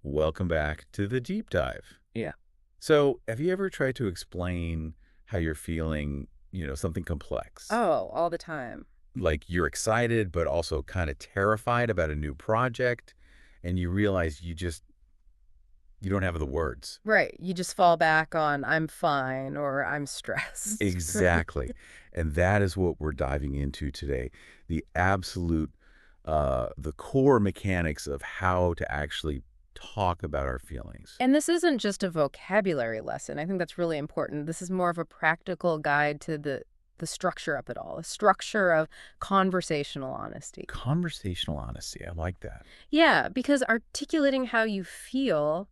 Welcome back to the deep dive. Yeah. So, have you ever tried to explain how you're feeling, something complex? Oh, all the time. Like you're excited, but also kind of terrified about a new project, and you realize you don't have the words. Right. You just fall back on I'm fine or I'm stressed. Exactly. And that is what we're diving into today. The absolute, the core mechanics of how to actually talk about our feelings. And this isn't just a vocabulary lesson. I think that's really important. This is more of a practical guide to the structure of it all, a structure of conversational honesty. Conversational honesty. I like that. Yeah, because articulating how you feel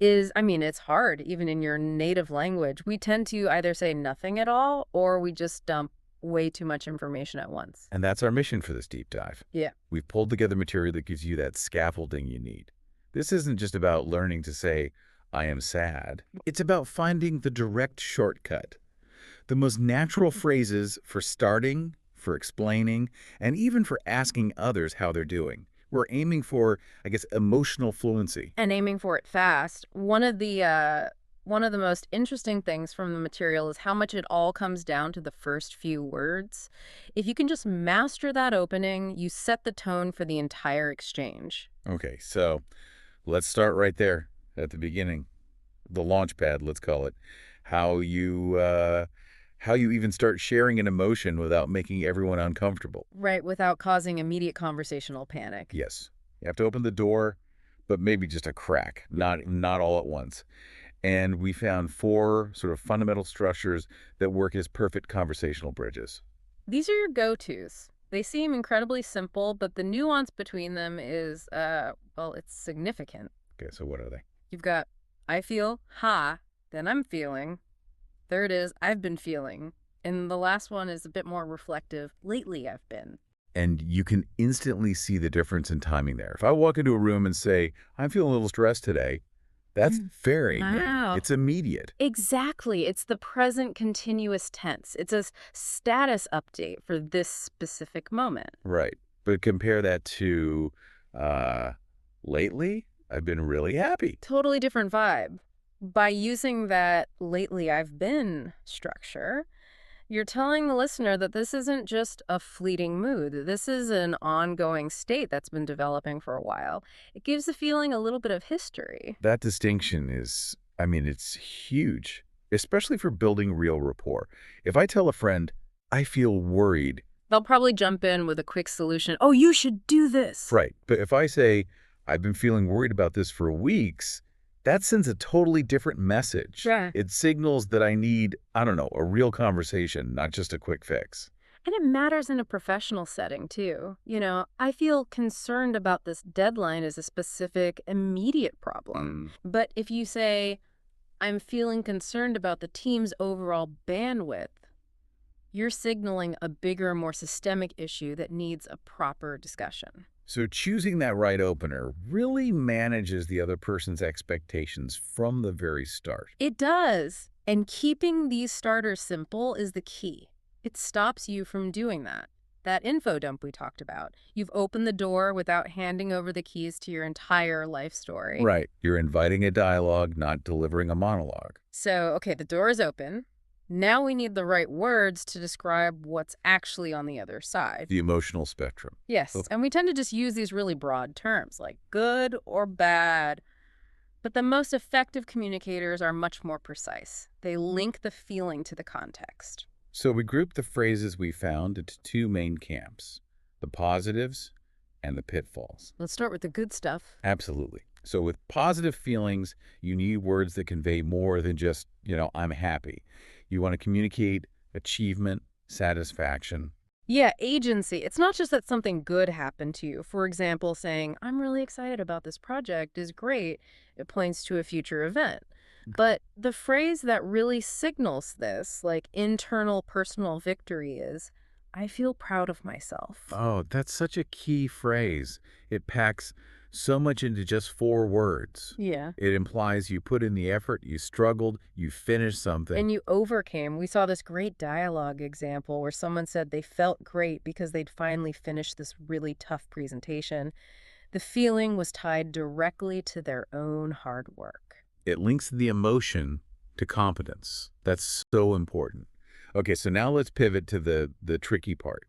is, I mean, it's hard even in your native language. We tend to either say nothing at all or we just dump way too much information at once. And that's our mission for this deep dive. Yeah. We've pulled together material that gives you that scaffolding you need. This isn't just about learning to say, I am sad. It's about finding the direct shortcut, the most natural phrases for starting, for explaining, and even for asking others how they're doing. We're aiming for, I guess, emotional fluency. And aiming for it fast. One of the most interesting things from the material is how much it all comes down to the first few words. If you can just master that opening, you set the tone for the entire exchange. Okay, so let's start right there at the beginning. The launch pad, let's call it. How you even start sharing an emotion without making everyone uncomfortable. Right, without causing immediate conversational panic. Yes. You have to open the door, but maybe just a crack, not all at once. And we found four sort of fundamental structures that work as perfect conversational bridges. These are your go-tos. They seem incredibly simple, but the nuance between them is, well, it's significant. Okay, so what are they? You've got, I feel, ha, then I'm feeling. Third is, I've been feeling. And the last one is a bit more reflective. Lately, I've been. And you can instantly see the difference in timing there. If I walk into a room and say, I'm feeling a little stressed today, that's very, Wow. it's immediate. Exactly. It's the present continuous tense. It's a status update for this specific moment. Right. But compare that to uh, lately, I've been really happy. Totally different vibe. By using that lately I've been structure, you're telling the listener that this isn't just a fleeting mood. This is an ongoing state that's been developing for a while. It gives the feeling a little bit of history. That distinction is, I mean, it's huge, especially for building real rapport. If I tell a friend, I feel worried, They'll probably jump in with a quick solution. Oh, you should do this. right. But if I say, I've been feeling worried about this for weeks, that sends a totally different message. Yeah. It signals that I need, I don't know, a real conversation, not just a quick fix. And it matters in a professional setting, too. I feel concerned about this deadline as a specific, immediate problem. But if you say, I'm feeling concerned about the team's overall bandwidth, you're signaling a bigger, more systemic issue that needs a proper discussion. So choosing that right opener really manages the other person's expectations from the very start. It does. And keeping these starters simple is the key. It stops you from doing that. That info dump we talked about. You've opened the door without handing over the keys to your entire life story. Right. You're inviting a dialogue, not delivering a monologue. So, okay, the door is open. Now we need the right words to describe what's actually on the other side. The emotional spectrum. Yes, Okay. and we tend to just use these really broad terms like good or bad. But the most effective communicators are much more precise. They link the feeling to the context. So we grouped the phrases we found into two main camps, the positives and the pitfalls. Let's start with the good stuff. Absolutely. So with positive feelings, you need words that convey more than just, I'm happy. You want to communicate achievement, satisfaction. Yeah, agency. It's not just that something good happened to you. For example, saying, I'm really excited about this project is great. It points to a future event. But the phrase that really signals this, like internal personal victory, is, I feel proud of myself. Oh, that's such a key phrase. It packs so much into just four words. Yeah. It implies you put in the effort, you struggled, you finished something. And you overcame. We saw this great dialogue example where someone said they felt great because they'd finally finished this really tough presentation. The feeling was tied directly to their own hard work. It links the emotion to competence. That's so important. Okay, so now let's pivot to the tricky part,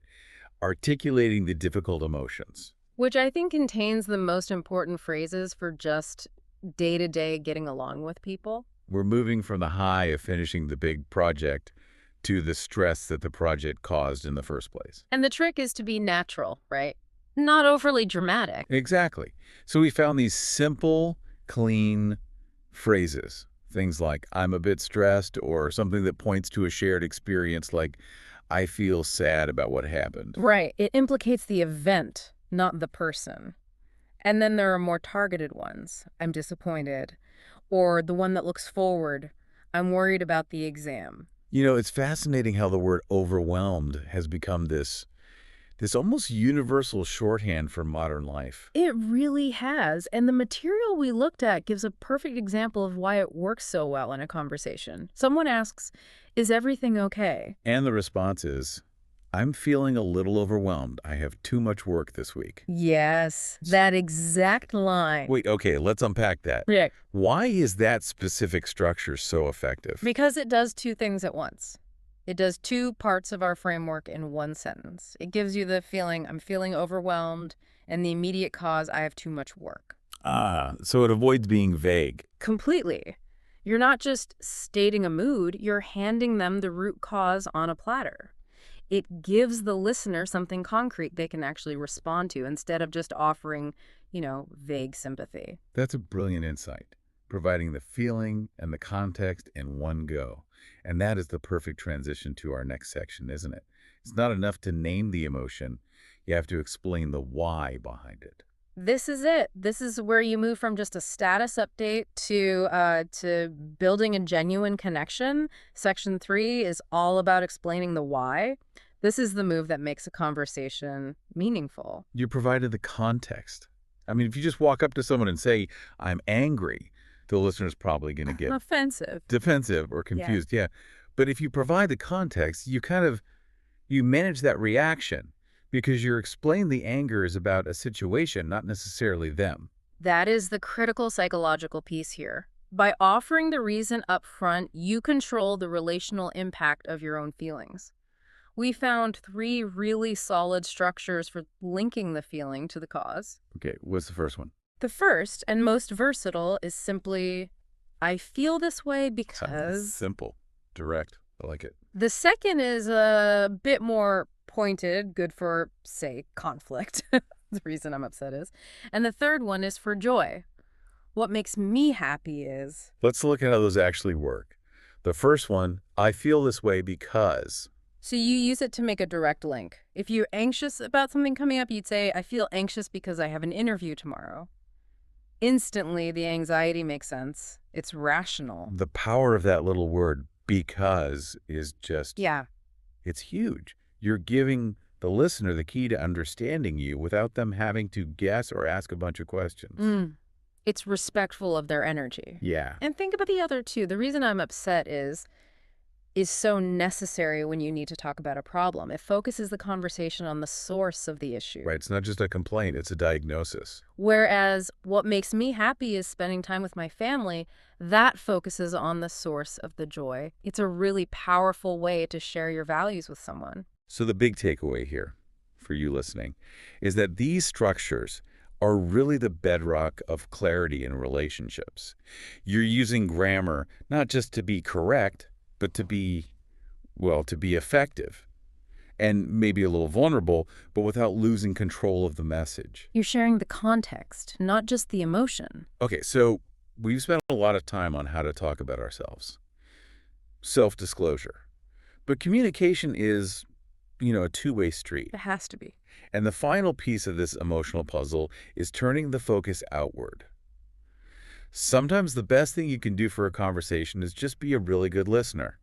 articulating the difficult emotions. Which I think contains the most important phrases for just day-to-day getting along with people. We're moving from the high of finishing the big project to the stress that the project caused in the first place. And the trick is to be natural, right? Not overly dramatic. Exactly. So we found these simple, clean phrases. Things like, I'm a bit stressed, or something that points to a shared experience like, I feel sad about what happened. Right. It implicates the event, not the person. And then there are more targeted ones. I'm disappointed. Or the one that looks forward. I'm worried about the exam. You know, it's fascinating how the word overwhelmed has become this almost universal shorthand for modern life. It really has. And the material we looked at gives a perfect example of why it works so well in a conversation. Someone asks, is everything okay? And the response is, I'm feeling a little overwhelmed. I have too much work this week. Yes, that exact line. Wait, okay, let's unpack that. Yeah. Why is that specific structure so effective? Because it does two things at once. It does two parts of our framework in one sentence. It gives you the feeling, I'm feeling overwhelmed, and the immediate cause, I have too much work. Ah, so it avoids being vague. Completely. You're not just stating a mood, you're handing them the root cause on a platter. It gives the listener something concrete they can actually respond to instead of just offering, vague sympathy. That's a brilliant insight, providing the feeling and the context in one go. And that is the perfect transition to our next section, isn't it? It's not enough to name the emotion. You have to explain the why behind it. This is it. This is where you move from just a status update to building a genuine connection. Section 3 is all about explaining the why. This is the move that makes a conversation meaningful. You provided the context. I mean, if you just walk up to someone and say, I'm angry, the listener's probably going to get Offensive. defensive or confused. Yeah. But if you provide the context, you manage that reaction because you're explaining the anger is about a situation, not necessarily them. That is the critical psychological piece here. By offering the reason up front, you control the relational impact of your own feelings. We found 3 really solid structures for linking the feeling to the cause. Okay, what's the first one? The first and most versatile is simply, I feel this way because... Simple, direct. I like it. The second is a bit more pointed, good for, say, conflict. The reason I'm upset is. And the third one is for joy. What makes me happy is... Let's look at how those actually work. The first one, I feel this way because... So you use it to make a direct link. If you're anxious about something coming up, you'd say, I feel anxious because I have an interview tomorrow. Instantly, the anxiety makes sense. It's rational. The power of that little word, because, is just... Yeah. It's huge. You're giving the listener the key to understanding you without them having to guess or ask a bunch of questions. It's respectful of their energy. Yeah. And think about the other two. The reason I'm upset is so necessary when you need to talk about a problem. It focuses the conversation on the source of the issue. Right. It's not just a complaint. It's a diagnosis. Whereas what makes me happy is spending time with my family. That focuses on the source of the joy. It's a really powerful way to share your values with someone. So the big takeaway here for you listening is that these structures are really the bedrock of clarity in relationships. You're using grammar not just to be correct, but to be effective and maybe a little vulnerable, but without losing control of the message. You're sharing the context, not just the emotion. Okay, so we've spent a lot of time on how to talk about ourselves. Self-disclosure. But communication is, a two-way street. It has to be. And the final piece of this emotional puzzle is turning the focus outward. Sometimes the best thing you can do for a conversation is just be a really good listener.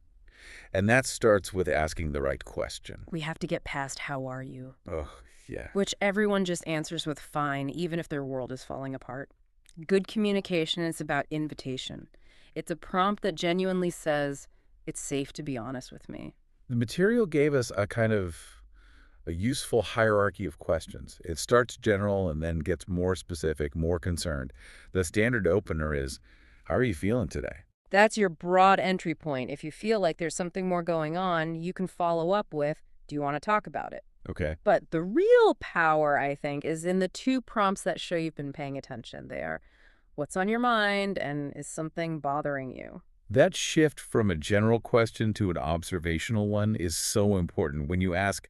And that starts with asking the right question. We have to get past how are you? Oh, yeah. Which everyone just answers with fine, even if their world is falling apart. Good communication is about invitation. It's a prompt that genuinely says, it's safe to be honest with me. The material gave us a kind of a useful hierarchy of questions. It starts general and then gets more specific, more concerned. The standard opener is, how are you feeling today? That's your broad entry point. If you feel like there's something more going on, you can follow up with, do you want to talk about it? Okay. But the real power, I think, is in the two prompts that show you've been paying attention. They are, what's on your mind and is something bothering you? That shift from a general question to an observational one is so important. When you ask,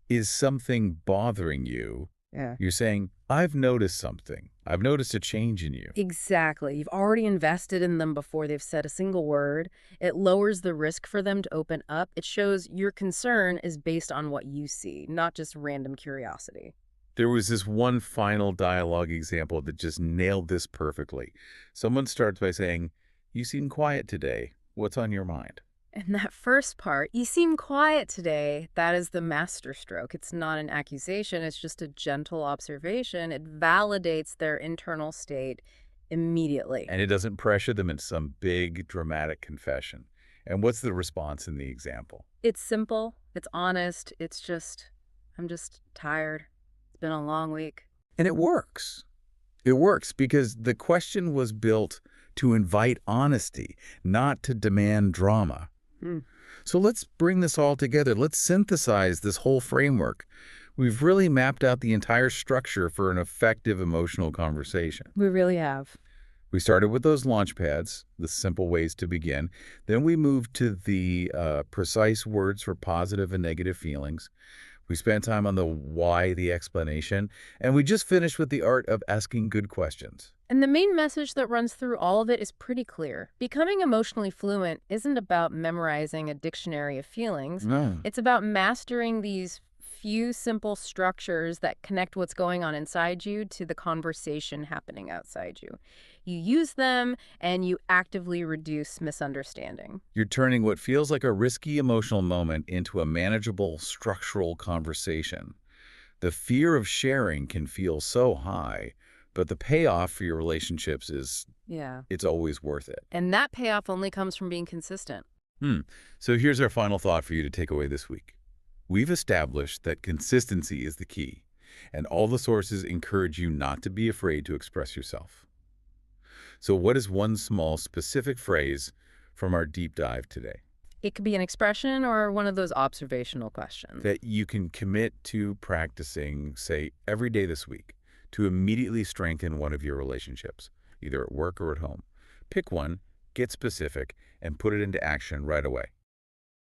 is something bothering you? Yeah. You're saying, I've noticed something. I've noticed a change in you. Exactly. You've already invested in them before they've said a single word. It lowers the risk for them to open up. It shows your concern is based on what you see, not just random curiosity. There was this one final dialogue example that just nailed this perfectly. Someone starts by saying, you seem quiet today. What's on your mind? And that first part, you seem quiet today, that is the masterstroke. It's not an accusation, it's just a gentle observation. It validates their internal state immediately. And it doesn't pressure them into some big, dramatic confession. And what's the response in the example? It's simple, it's honest, it's just, I'm just tired. It's been a long week. And it works. It works because the question was built to invite honesty, not to demand drama. Hmm. So let's bring this all together. Let's synthesize this whole framework. We've really mapped out the entire structure for an effective emotional conversation. We really have. We started with those launch pads, the simple ways to begin. Then we moved to the precise words for positive and negative feelings. We spent time on the why, the explanation, and we just finished with the art of asking good questions. And the main message that runs through all of it is pretty clear. Becoming emotionally fluent isn't about memorizing a dictionary of feelings. No. It's about mastering these few simple structures that connect what's going on inside you to the conversation happening outside you. You use them and you actively reduce misunderstanding. You're turning what feels like a risky emotional moment into a manageable structural conversation. The fear of sharing can feel so high, but the payoff for your relationships Yeah. it's always worth it. And that payoff only comes from being consistent. So here's our final thought for you to take away this week. We've established that consistency is the key, and all the sources encourage you not to be afraid to express yourself. So what is one small specific phrase from our deep dive today It could be an expression or one of those observational questions. that you can commit to practicing, say, every day this week to immediately strengthen one of your relationships, either at work or at home? Pick one, get specific, and put it into action right away.